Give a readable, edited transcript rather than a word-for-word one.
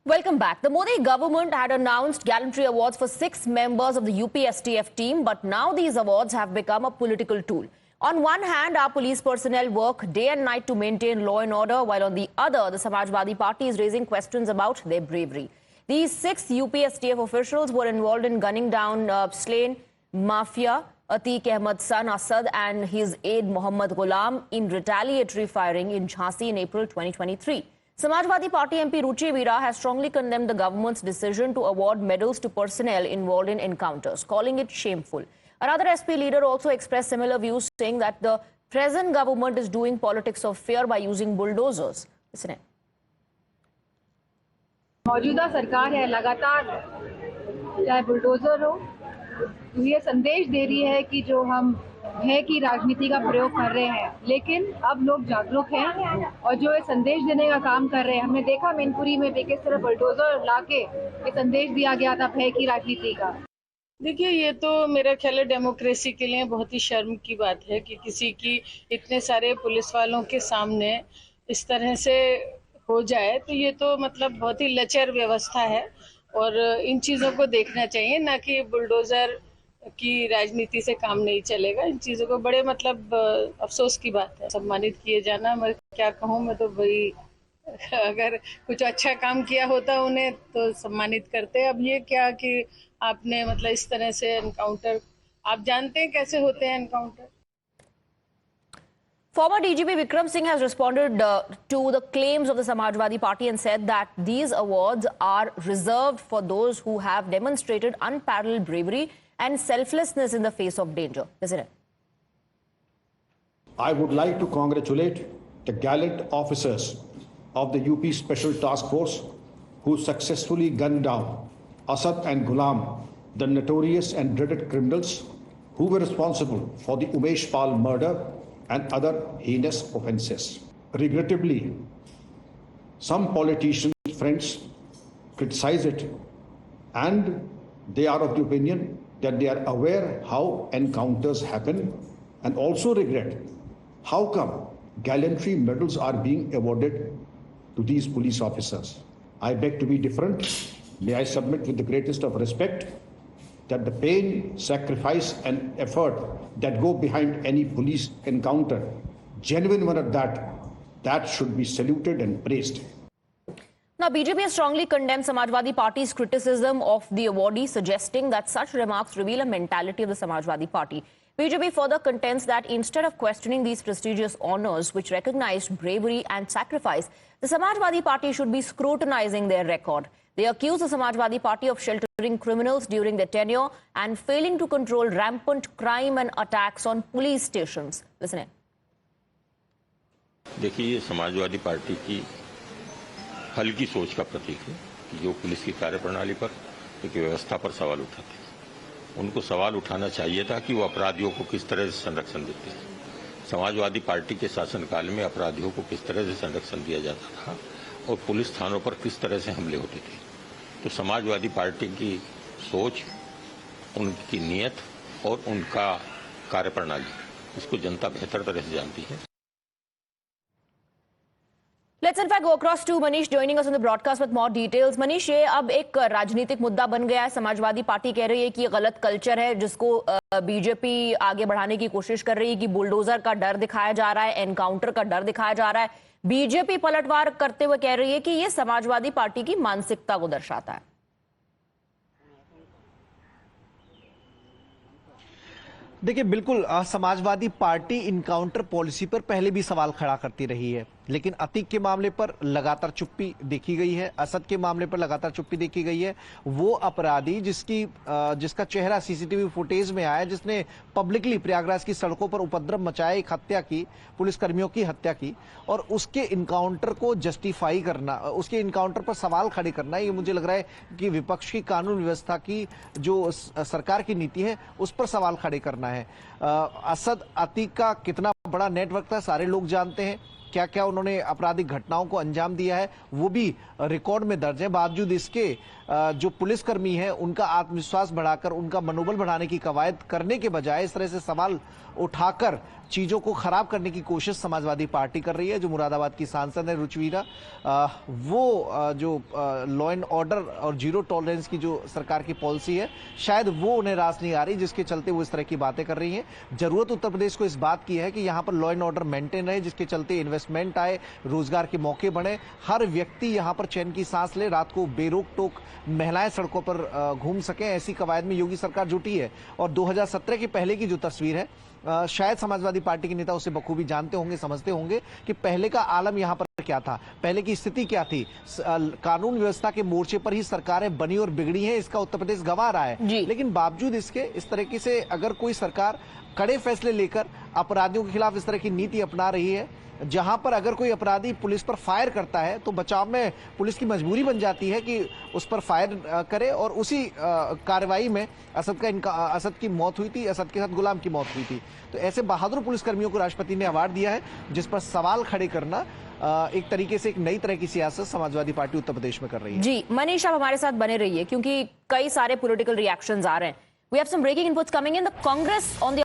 Welcome back. The Modi government had announced gallantry awards for 6 members of the UP-STF team, but now these awards have become a political tool. On one hand, our police personnel work day and night to maintain law and order, while on the other, the Samajwadi Party is raising questions about their bravery. These 6 UP-STF officials were involved in gunning down slain mafia Atiq Ahmed's son Asad and his aide Mohammad Ghulam in retaliatory firing in Jhansi in April 2023. Samajwadi Party MP Ruchi Veera has strongly condemned the government's decision to award medals to personnel involved in encounters, calling it shameful. Another SP leader also expressed similar views, saying that the present government is doing politics of fear by using bulldozers. Listen in. मौजूदा सरकार है, लगातार चाहे bulldozer हो, तो ये संदेश दे रही है कि जो हम भय की राजनीति का प्रयोग कर रहे हैं, लेकिन अब लोग जागरूक हैं और जो ये संदेश देने का काम कर रहे हैं। हमने देखा मैनपुरी में भी किस तरह बुलडोजर लाके ये संदेश दिया गया था भय की राजनीति का। देखिए, ये तो मेरा ख्याल है डेमोक्रेसी के लिए बहुत ही शर्म की बात है कि किसी की इतने सारे पुलिस वालों के सामने इस तरह से हो जाए, तो ये तो मतलब बहुत ही लचर व्यवस्था है और इन चीज़ों को देखना चाहिए, ना कि बुलडोजर की राजनीति से काम नहीं चलेगा। इन चीज़ों को बड़े मतलब अफसोस की बात है। सम्मानित किए जाना, मैं क्या कहूँ, मैं तो भाई अगर कुछ अच्छा काम किया होता उन्हें तो सम्मानित करते। अब ये क्या कि आपने मतलब इस तरह से एनकाउंटर, आप जानते हैं कैसे होते हैं encounter. Former DGP Vikram Singh has responded to the claims of the Samajwadi Party and said that these awards are reserved for those who have demonstrated unparalleled bravery and selflessness in the face of danger. Listen in. I would like to congratulate the gallant officers of the UP Special Task Force who successfully gunned down Asad and Ghulam, the notorious and dreaded criminals who were responsible for the Umesh Pal murder and other heinous offences. Regrettably, some politicians' friends criticize it, and they are of the opinion that they are aware how encounters happen and also regret how come gallantry medals are being awarded to these police officers. I beg to be different. May I submit with the greatest of respect that the pain, sacrifice and effort that go behind any police encounter, genuine one at that should be saluted and praised. Now, BJP has strongly condemned Samajwadi Party's criticism of the awardee, suggesting that such remarks reveal a mentality of the Samajwadi Party. BJP further contends that instead of questioning these prestigious honors, which recognized bravery and sacrifice, the Samajwadi Party should be scrutinizing their record. They accuse the Samajwadi Party of sheltering criminals during their tenure and failing to control rampant crime and attacks on police stations. Listen in. देखिए, ये Samajwadi party की हल्की सोच का प्रतीक है कि जो police की कार्यप्रणाली पर, एक व्यवस्था पर सवाल उठाते हैं। उनको सवाल उठाना चाहिए था कि वो अपराधियों को किस तरह से संरक्षण देते हैं। समाजवादी पार्टी के शासनकाल में अपराधियों को किस तरह से संरक्षण दिया जाता था और पुलिस थानों पर किस तरह से हमले होते थे। तो समाजवादी पार्टी की सोच, उनकी नीयत और उनका कार्यप्रणाली, इसको जनता बेहतर तरह से जानती है। Let's in fact go across to Manish joining us on the broadcast with more details. Manish, ये अब एक राजनीतिक मुद्दा बन गया है। समाजवादी पार्टी कह रही है कि ये गलत कल्चर है जिसको बीजेपी आगे बढ़ाने की कोशिश कर रही है कि बुलडोजर का डर दिखाया जा रहा है, एनकाउंटर का डर दिखाया जा रहा है। बीजेपी पलटवार करते हुए कह रही है कि ये समाजवादी पार्टी की मानसिकता को दर्शाता है। देखिए, बिल्कुल समाजवादी पार्टी इनकाउंटर पॉलिसी पर पहले भी सवाल खड़ा करती रही है, लेकिन अतीक के मामले पर लगातार चुप्पी देखी गई है, असद के मामले पर लगातार चुप्पी देखी गई है। वो अपराधी जिसका चेहरा सीसीटीवी फुटेज में आया, जिसने पब्लिकली प्रयागराज की सड़कों पर उपद्रव मचाया, एक हत्या की, पुलिसकर्मियों की हत्या की, और उसके इनकाउंटर को जस्टिफाई करना, उसके इनकाउंटर पर सवाल खड़े करना, ये मुझे लग रहा है कि विपक्ष की कानून व्यवस्था की जो सरकार की नीति है उस पर सवाल खड़े करना है। असद अतीक का कितना बड़ा नेटवर्क था सारे लोग जानते हैं। क्या क्या उन्होंने आपराधिक घटनाओं को अंजाम दिया है वो भी रिकॉर्ड में दर्ज है। बावजूद इसके जो पुलिसकर्मी हैं उनका आत्मविश्वास बढ़ाकर, उनका मनोबल बढ़ाने की कवायद करने के बजाय इस तरह से सवाल उठाकर चीजों को खराब करने की कोशिश समाजवादी पार्टी कर रही है। जो मुरादाबाद की सांसद है रुचवीरा, वो जो लॉ एंड ऑर्डर और जीरो टॉलरेंस की जो सरकार की पॉलिसी है, शायद वो उन्हें रास नहीं आ रही, जिसके चलते वो इस तरह की बातें कर रही हैं। जरूरत उत्तर प्रदेश को इस बात की है कि यहाँ पर लॉ एंड ऑर्डर मेंटेन रहे, जिसके चलते इन्वेस्टमेंट आए, रोजगार के मौके बढ़े, हर व्यक्ति यहाँ पर चैन की सांस ले, रात को बेरोक टोक महिलाएं सड़कों पर घूम सके। ऐसी कवायद में योगी सरकार जुटी है। और 2017 के पहले की जो तस्वीर है, शायद समाजवादी पार्टी के नेता उसे बखूबी जानते होंगे, समझते होंगे कि पहले का आलम यहाँ पर क्या था, पहले की स्थिति क्या थी। कानून व्यवस्था के मोर्चे पर ही सरकारें बनी और बिगड़ी हैं, इसका उत्तर प्रदेश गंवा रहा है। लेकिन बावजूद इसके इस तरीके से अगर कोई सरकार कड़े फैसले लेकर अपराधियों के खिलाफ इस तरह की नीति अपना रही है, जहां पर अगर कोई अपराधी पुलिस पर फायर करता है तो बचाव में पुलिस की मजबूरी बन जाती है कि उस पर फायर करे, और उसी कार्रवाई में असद की मौत हुई थी, असद के साथ गुलाम की मौत हुई थी। तो ऐसे बहादुर पुलिसकर्मियों को राष्ट्रपति ने अवार्ड दिया है, जिस पर सवाल खड़े करना एक तरीके से एक नई तरह की सियासत समाजवादी पार्टी उत्तर प्रदेश में कर रही है। जी मनीष, आप हमारे साथ बने रहिए क्योंकि कई सारे पॉलिटिकल रिएक्शंस आ रहे हैं। We have some breaking inputs coming in. The Congress on the